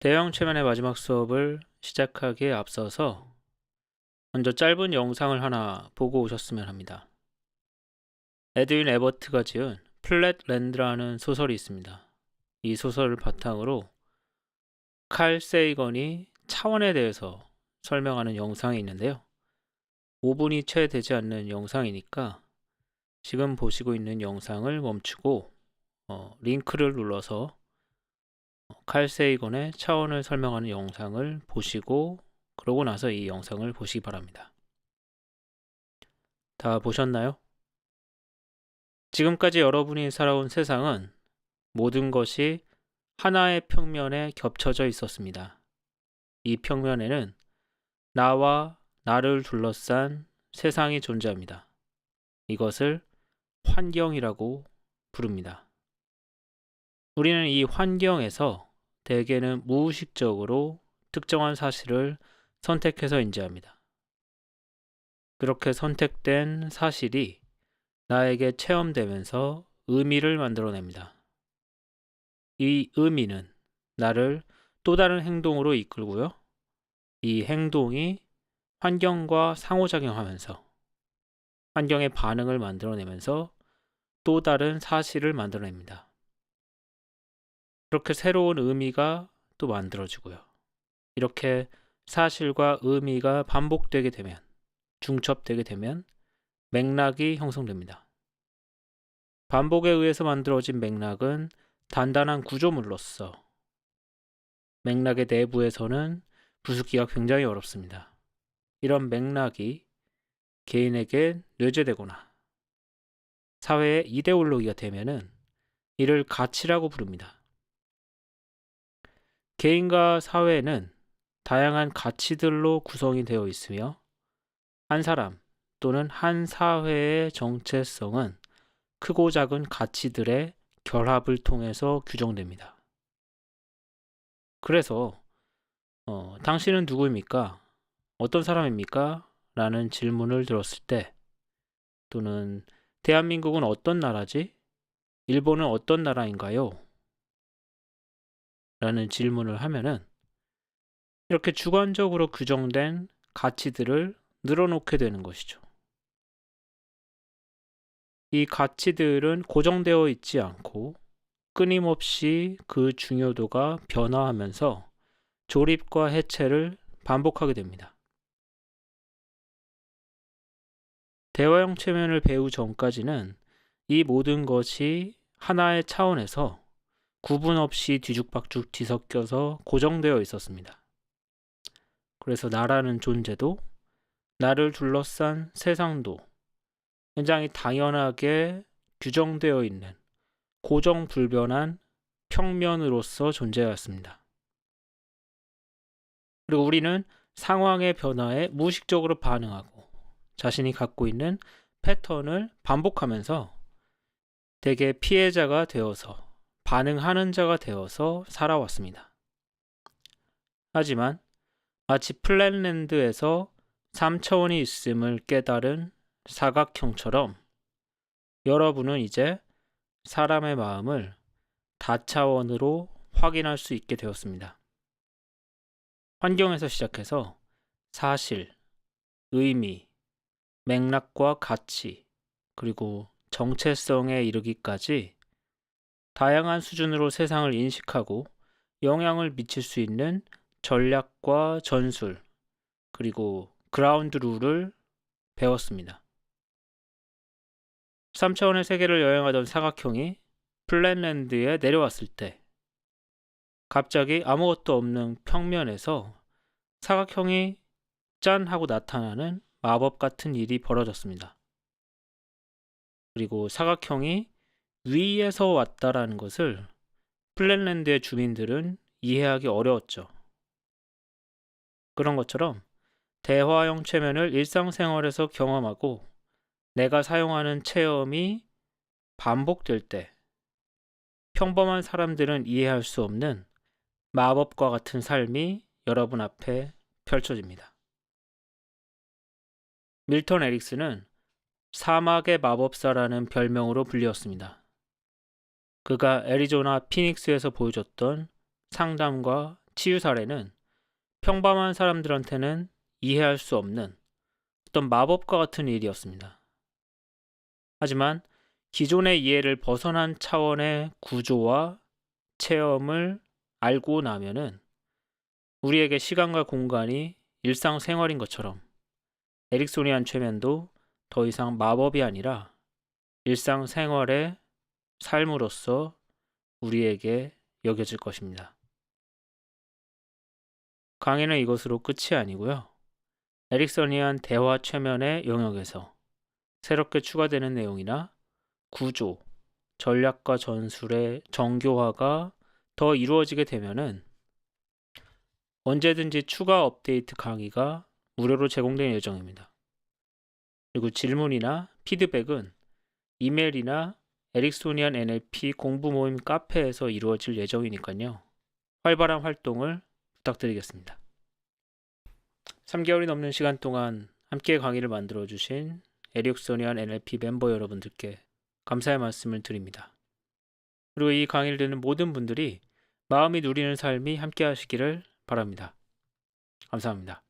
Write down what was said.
대형 최면의 마지막 수업을 시작하기에 앞서서 먼저 짧은 영상을 하나 보고 오셨으면 합니다. 에드윈 에버트가 지은 플랫랜드라는 소설이 있습니다. 이 소설을 바탕으로 칼 세이건이 차원에 대해서 설명하는 영상이 있는데요. 5분이 채 되지 않는 영상이니까 지금 보시고 있는 영상을 멈추고 링크를 눌러서 칼 세이건의 차원을 설명하는 영상을 보시고 그러고 나서 이 영상을 보시기 바랍니다. 다 보셨나요? 지금까지 여러분이 살아온 세상은 모든 것이 하나의 평면에 겹쳐져 있었습니다. 이 평면에는 나와 나를 둘러싼 세상이 존재합니다. 이것을 환경이라고 부릅니다. 우리는 이 환경에서 대개는 무의식적으로 특정한 사실을 선택해서 인지합니다. 그렇게 선택된 사실이 나에게 체험되면서 의미를 만들어냅니다. 이 의미는 나를 또 다른 행동으로 이끌고요. 이 행동이 환경과 상호작용하면서 환경의 반응을 만들어내면서 또 다른 사실을 만들어냅니다. 그렇게 새로운 의미가 또 만들어지고요. 이렇게 사실과 의미가 반복되게 되면, 중첩되게 되면 맥락이 형성됩니다. 반복에 의해서 만들어진 맥락은 단단한 구조물로서 맥락의 내부에서는 부수기가 굉장히 어렵습니다. 이런 맥락이 개인에게 뇌재되거나 사회의 이데올로기가 되면은 이를 가치라고 부릅니다. 개인과 사회는 다양한 가치들로 구성이 되어 있으며 한 사람 또는 한 사회의 정체성은 크고 작은 가치들의 결합을 통해서 규정됩니다. 그래서 당신은 누구입니까? 어떤 사람입니까? 라는 질문을 들었을 때, 또는 대한민국은 어떤 나라지? 일본은 어떤 나라인가요? 라는 질문을 하면은 이렇게 주관적으로 규정된 가치들을 늘어놓게 되는 것이죠. 이 가치들은 고정되어 있지 않고 끊임없이 그 중요도가 변화하면서 조립과 해체를 반복하게 됩니다. 대화형 최면을 배우기 전까지는 이 모든 것이 하나의 차원에서 구분 없이 뒤죽박죽 뒤섞여서 고정되어 있었습니다. 그래서 나라는 존재도 나를 둘러싼 세상도 굉장히 당연하게 규정되어 있는 고정불변한 평면으로서 존재하였습니다. 그리고 우리는 상황의 변화에 무의식적으로 반응하고 자신이 갖고 있는 패턴을 반복하면서 대개 피해자가 되어서 반응하는 자가 되어서 살아왔습니다. 하지만 마치 플랫랜드에서 3차원이 있음을 깨달은 사각형처럼 여러분은 이제 사람의 마음을 다차원으로 확인할 수 있게 되었습니다. 환경에서 시작해서 사실, 의미, 맥락과 가치, 그리고 정체성에 이르기까지 다양한 수준으로 세상을 인식하고 영향을 미칠 수 있는 전략과 전술, 그리고 그라운드 룰을 배웠습니다. 3차원의 세계를 여행하던 사각형이 플랫랜드에 내려왔을 때 갑자기 아무것도 없는 평면에서 사각형이 짠 하고 나타나는 마법 같은 일이 벌어졌습니다. 그리고 사각형이 위에서 왔다라는 것을 플랫랜드의 주민들은 이해하기 어려웠죠. 그런 것처럼 대화형 최면을 일상생활에서 경험하고 내가 사용하는 체험이 반복될 때 평범한 사람들은 이해할 수 없는 마법과 같은 삶이 여러분 앞에 펼쳐집니다. 밀턴 에릭스는 사막의 마법사라는 별명으로 불리웠습니다. 그가 애리조나 피닉스에서 보여줬던 상담과 치유 사례는 평범한 사람들한테는 이해할 수 없는 어떤 마법과 같은 일이었습니다. 하지만 기존의 이해를 벗어난 차원의 구조와 체험을 알고 나면은 우리에게 시간과 공간이 일상생활인 것처럼 에릭소니안 최면도 더 이상 마법이 아니라 일상생활의 삶으로서 우리에게 여겨질 것입니다. 강의는 이것으로 끝이 아니고요. 에릭소니안 대화 최면의 영역에서 새롭게 추가되는 내용이나 구조, 전략과 전술의 정교화가 더 이루어지게 되면은 언제든지 추가 업데이트 강의가 무료로 제공될 예정입니다. 그리고 질문이나 피드백은 이메일이나 에릭소니안 NLP 공부 모임 카페에서 이루어질 예정이니까요. 활발한 활동을 부탁드리겠습니다. 3개월이 넘는 시간 동안 함께 강의를 만들어주신 에릭소니안 NLP 멤버 여러분들께 감사의 말씀을 드립니다. 그리고 이 강의를 듣는 모든 분들이 마음이 누리는 삶이 함께 하시기를 바랍니다. 감사합니다.